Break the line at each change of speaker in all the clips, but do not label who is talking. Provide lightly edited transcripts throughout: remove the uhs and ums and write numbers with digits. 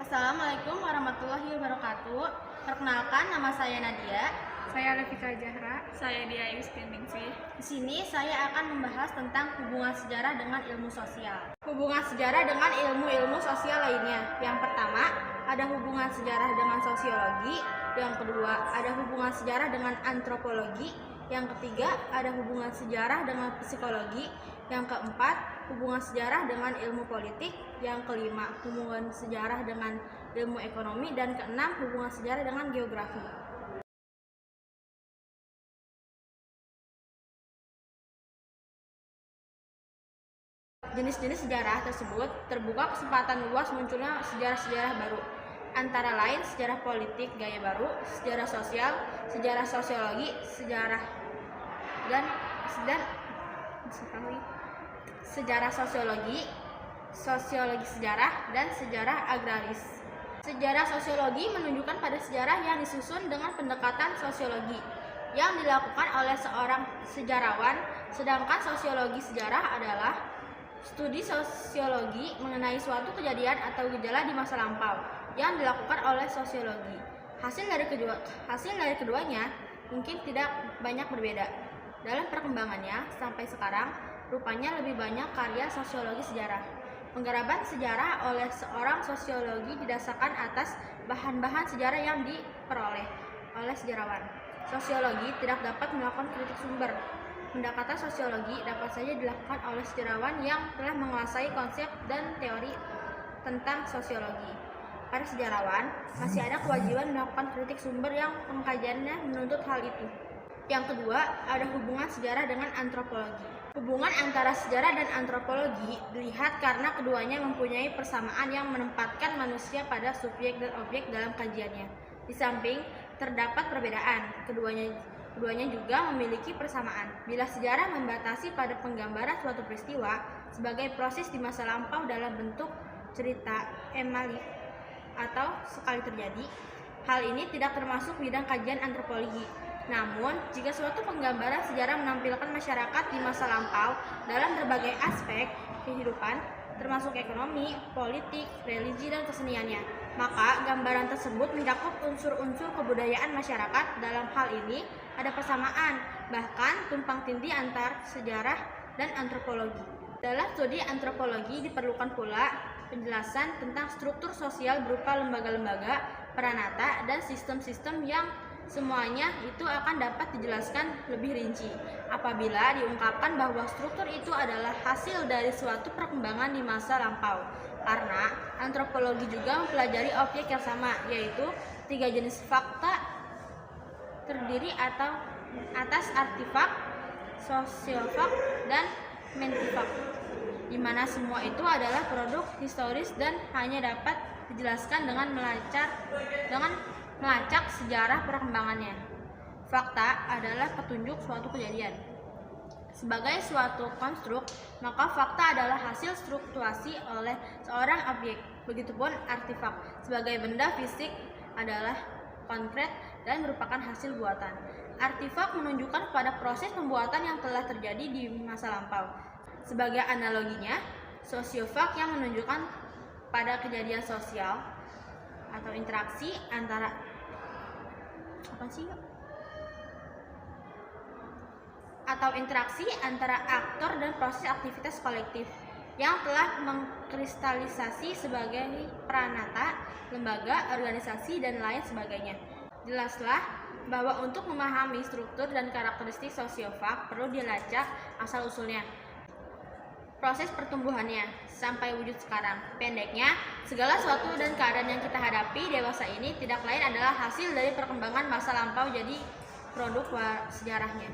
Assalamualaikum warahmatullahi wabarakatuh. Perkenalkan, nama saya Nadia.
Saya Levika Zahra.
Saya Dia Yustiningsih.
Di sini saya akan membahas tentang hubungan sejarah dengan ilmu sosial. Hubungan sejarah dengan ilmu-ilmu sosial lainnya. Yang pertama, ada hubungan sejarah dengan sosiologi. Yang kedua, ada hubungan sejarah dengan antropologi. Yang ketiga, ada hubungan sejarah dengan psikologi. Yang keempat, hubungan sejarah dengan ilmu politik. Yang kelima, hubungan sejarah dengan ilmu ekonomi. Dan keenam, hubungan sejarah dengan geografi. Jenis-jenis sejarah tersebut terbuka kesempatan luas munculnya sejarah-sejarah baru, antara lain sejarah politik gaya baru, sejarah sosial, sejarah sosiologi, sejarah sosiologi, sosiologi sejarah, dan sejarah agraris. Sejarah sosiologi menunjukkan pada sejarah yang disusun dengan pendekatan sosiologi yang dilakukan oleh seorang sejarawan, sedangkan sosiologi sejarah adalah studi sosiologi mengenai suatu kejadian atau gejala di masa lampau yang dilakukan oleh sosiologi. Hasil dari keduanya mungkin tidak banyak berbeda. Dalam perkembangannya sampai sekarang, rupanya lebih banyak karya sosiologi sejarah. Penggarapan sejarah oleh seorang sosiologi didasarkan atas bahan-bahan sejarah yang diperoleh oleh sejarawan. Sosiologi tidak dapat melakukan kritik sumber. Pendekatan sosiologi dapat saja dilakukan oleh sejarawan yang telah menguasai konsep dan teori tentang sosiologi. Para sejarawan masih ada kewajiban melakukan kritik sumber yang pengkajiannya menuntut hal itu. Yang kedua, ada hubungan sejarah dengan antropologi. Hubungan antara sejarah dan antropologi dilihat karena keduanya mempunyai persamaan yang menempatkan manusia pada subjek dan objek dalam kajiannya. Di samping terdapat perbedaan, keduanya juga memiliki persamaan. Bila sejarah membatasi pada penggambaran suatu peristiwa sebagai proses di masa lampau dalam bentuk cerita emalik atau sekali terjadi, hal ini tidak termasuk bidang kajian antropologi. Namun, jika suatu penggambaran sejarah menampilkan masyarakat di masa lampau dalam berbagai aspek kehidupan, termasuk ekonomi, politik, religi, dan keseniannya, maka gambaran tersebut mencakup unsur-unsur kebudayaan masyarakat. Dalam hal ini ada persamaan, bahkan tumpang tindih antar sejarah dan antropologi. Dalam studi antropologi diperlukan pula penjelasan tentang struktur sosial berupa lembaga-lembaga, peranata, dan sistem-sistem yang semuanya itu akan dapat dijelaskan lebih rinci apabila diungkapkan bahwa struktur itu adalah hasil dari suatu perkembangan di masa lampau. Karena antropologi juga mempelajari objek yang sama, yaitu 3 jenis fakta terdiri atau atas artifak, sosiofak, dan mentifak, di mana semua itu adalah produk historis dan hanya dapat dijelaskan dengan melacak sejarah perkembangannya. Fakta adalah petunjuk suatu kejadian. Sebagai suatu konstruk, maka fakta adalah hasil strukturasi oleh seorang objek. Begitupun artifak sebagai benda fisik adalah konkret dan merupakan hasil buatan. Artifak menunjukkan pada proses pembuatan yang telah terjadi di masa lampau. Sebagai analoginya, sosiofak yang menunjukkan pada kejadian sosial atau interaksi antara aktor dan proses aktivitas kolektif yang telah mengkristalisasi sebagai peranata, lembaga, organisasi, dan lain sebagainya. Jelaslah bahwa untuk memahami struktur dan karakteristik sosiofak perlu dilacak asal-usulnya, proses pertumbuhannya sampai wujud sekarang. Pendeknya, segala sesuatu dan keadaan yang kita hadapi dewasa ini tidak lain adalah hasil dari perkembangan masa lampau jadi produk sejarahnya.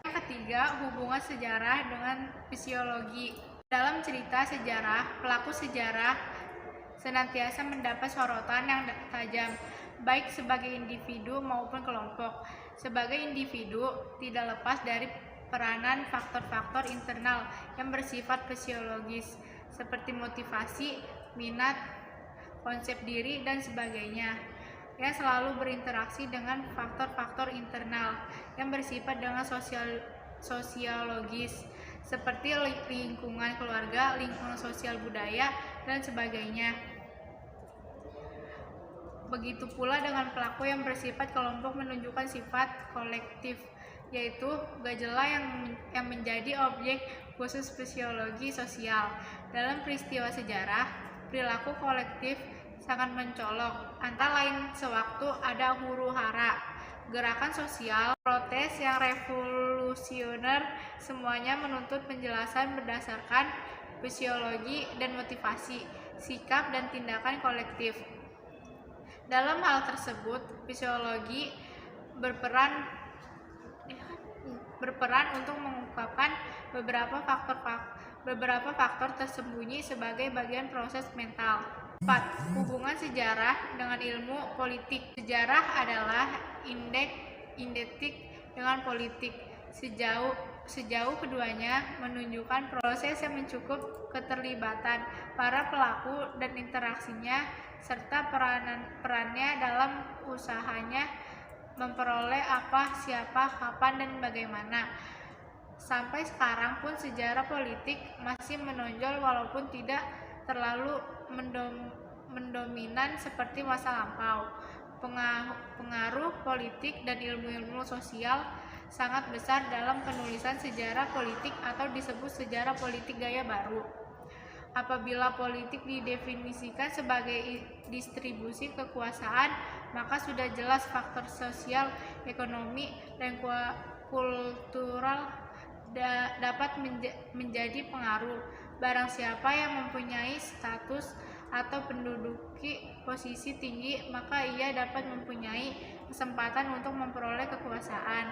Yang ketiga, hubungan sejarah dengan fisiologi. Dalam cerita sejarah, pelaku sejarah senantiasa mendapat sorotan yang tajam, baik sebagai individu maupun kelompok. Sebagai individu, tidak lepas dari peranan faktor-faktor internal yang bersifat fisiologis seperti motivasi, minat, konsep diri, dan sebagainya, yang selalu berinteraksi dengan faktor-faktor internal yang bersifat dengan sosiologis seperti lingkungan keluarga, lingkungan sosial budaya, dan sebagainya. Begitu pula dengan pelaku yang bersifat kelompok menunjukkan sifat kolektif, yaitu gejala yang menjadi objek khusus fisiologi sosial. Dalam peristiwa sejarah, perilaku kolektif sangat mencolok. Antara lain sewaktu ada huru-hara, gerakan sosial, protes yang revolusioner, semuanya menuntut penjelasan berdasarkan fisiologi dan motivasi, sikap dan tindakan kolektif. Dalam hal tersebut, fisiologi berperan untuk mengungkapkan beberapa faktor tersembunyi sebagai bagian proses mental. 4. Hubungan sejarah dengan ilmu politik. Sejarah adalah identik dengan politik. Sejauh keduanya menunjukkan proses yang mencakup keterlibatan para pelaku dan interaksinya, serta perannya dalam usahanya memperoleh apa, siapa, kapan, dan bagaimana. Sampai sekarang pun sejarah politik masih menonjol walaupun tidak terlalu mendominan seperti masa lampau. Pengaruh politik dan ilmu-ilmu sosial sangat besar dalam penulisan sejarah politik atau disebut sejarah politik gaya baru. Apabila politik didefinisikan sebagai distribusi kekuasaan, maka sudah jelas faktor sosial, ekonomi, dan kultural dapat menjadi pengaruh. Barang siapa yang mempunyai status atau menduduki posisi tinggi, maka ia dapat mempunyai kesempatan untuk memperoleh kekuasaan.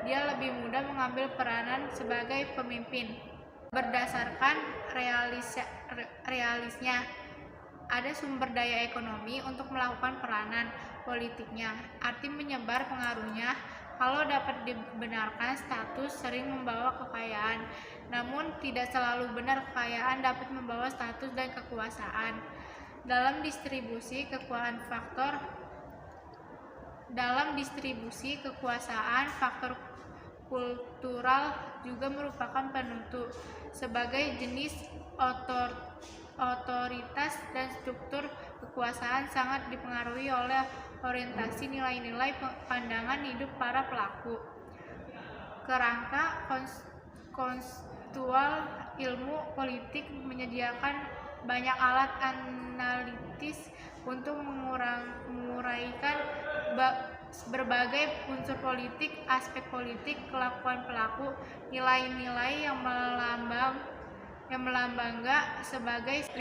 Dia lebih mudah mengambil peranan sebagai pemimpin. Berdasarkan realisnya, ada sumber daya ekonomi untuk melakukan peranan politiknya. Arti menyebar pengaruhnya, kalau dapat dibenarkan, status sering membawa kekayaan, namun tidak selalu benar kekayaan dapat membawa status dan kekuasaan. Dalam distribusi kekuasaan, faktor kultural juga merupakan penentu. Sebagai jenis otoritas dan struktur kekuasaan sangat dipengaruhi oleh orientasi nilai-nilai pandangan hidup para pelaku. Kerangka kontekstual ilmu politik menyediakan banyak alat analitis untuk menguraikan berbagai unsur politik, aspek politik, kelakuan pelaku, nilai-nilai yang melambangkan sebagai
5.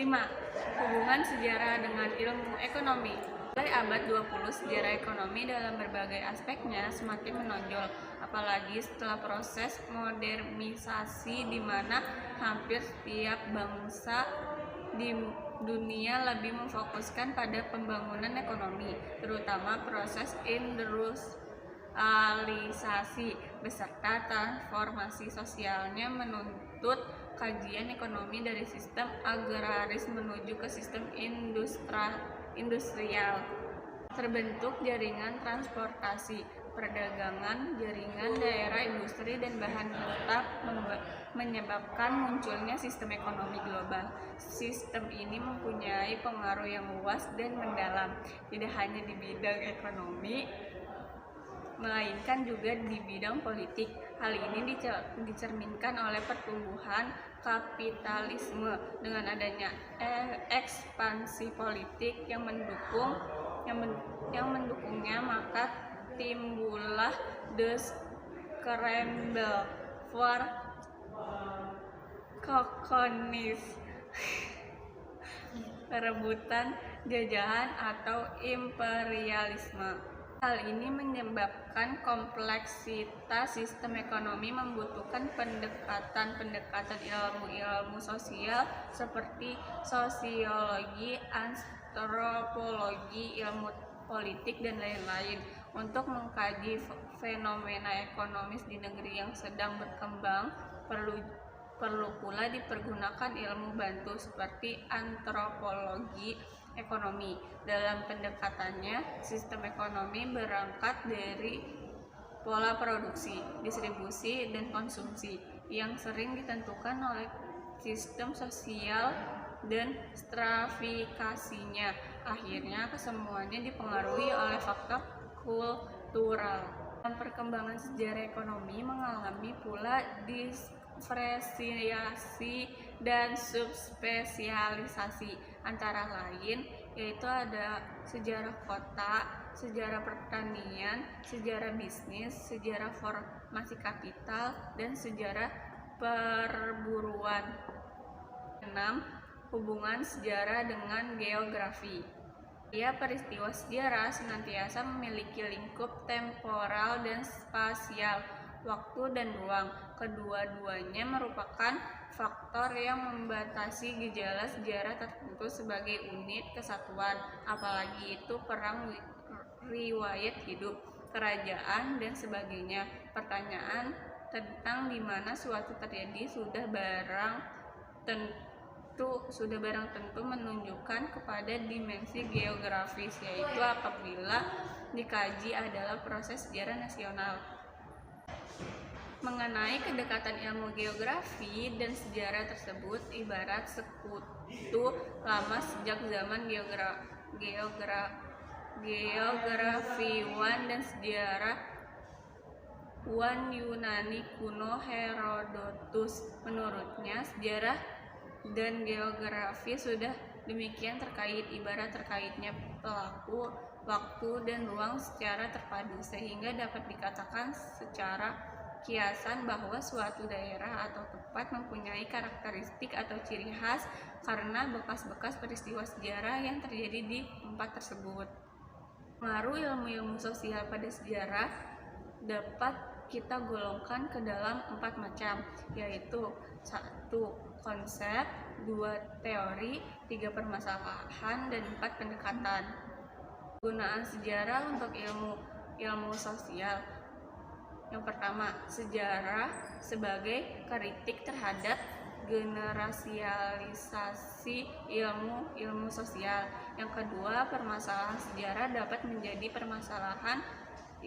Hubungan sejarah dengan ilmu ekonomi. Mulai abad 20, sejarah ekonomi dalam berbagai aspeknya semakin menonjol, apalagi setelah proses modernisasi di mana hampir setiap bangsa di dunia lebih memfokuskan pada pembangunan ekonomi, terutama proses industrialisasi beserta transformasi sosialnya menuntut kajian ekonomi dari sistem agraris menuju ke sistem industrial. Terbentuk jaringan transportasi, perdagangan, jaringan daerah industri dan bahan mentah menyebabkan munculnya sistem ekonomi global. Sistem ini mempunyai pengaruh yang luas dan mendalam, tidak hanya di bidang ekonomi, melainkan juga di bidang politik. Hal ini dicerminkan oleh pertumbuhan kapitalisme dengan adanya ekspansi politik yang mendukungnya, maka timbullah the scramble for colonies, perebutan jajahan atau imperialisme. Hal ini menyebabkan kompleksitas sistem ekonomi membutuhkan pendekatan ilmu-ilmu sosial seperti sosiologi, antropologi, ilmu politik, dan lain-lain untuk mengkaji fenomena ekonomis di negeri yang sedang berkembang. Perlu pula dipergunakan ilmu bantu seperti antropologi ekonomi. Dalam pendekatannya, sistem ekonomi berangkat dari pola produksi, distribusi, dan konsumsi yang sering ditentukan oleh sistem sosial dan stratifikasinya. Akhirnya kesemuanya dipengaruhi oleh faktor kultural. Dan perkembangan sejarah ekonomi mengalami pula diferensiasi dan subspesialisasi, antara lain yaitu ada sejarah kota, sejarah pertanian, sejarah bisnis, sejarah formasi kapital, dan sejarah perburuan. 6. Hubungan sejarah dengan geografi. Peristiwa sejarah senantiasa memiliki lingkup temporal dan spasial, waktu dan ruang. Kedua-duanya merupakan faktor yang membatasi gejala sejarah tertentu sebagai unit kesatuan, apalagi itu perang, riwayat hidup, kerajaan, dan sebagainya. Pertanyaan tentang di mana suatu terjadi sudah barang tentu menunjukkan kepada dimensi geografis, yaitu apabila dikaji adalah proses sejarah nasional. Mengenai kedekatan ilmu geografi dan sejarah tersebut ibarat sekutu lama sejak zaman geografiwan dan sejarawan Yunani kuno Herodotus. Menurutnya, sejarah dan geografi sudah demikian terkait, ibarat terkaitnya pelaku, waktu, dan ruang secara terpadu, sehingga dapat dikatakan secara kiasan bahwa suatu daerah atau tempat mempunyai karakteristik atau ciri khas karena bekas-bekas peristiwa sejarah yang terjadi di tempat tersebut. Pengaruh ilmu-ilmu sosial pada sejarah dapat kita golongkan ke dalam 4 macam, yaitu 1. Konsep, 2. Teori, 3. Permasalahan, dan 4. Pendekatan. Penggunaan sejarah untuk ilmu sosial. Yang pertama, sejarah sebagai kritik terhadap generasialisasi ilmu sosial. Yang kedua, permasalahan sejarah dapat menjadi permasalahan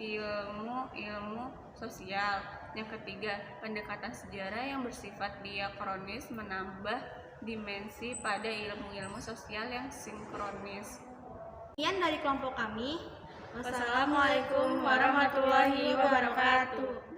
ilmu sosial. Yang ketiga, pendekatan sejarah yang bersifat diakronis menambah dimensi pada ilmu-ilmu sosial yang sinkronis.
Sekian dari kelompok kami.
Wassalamualaikum warahmatullahi wabarakatuh.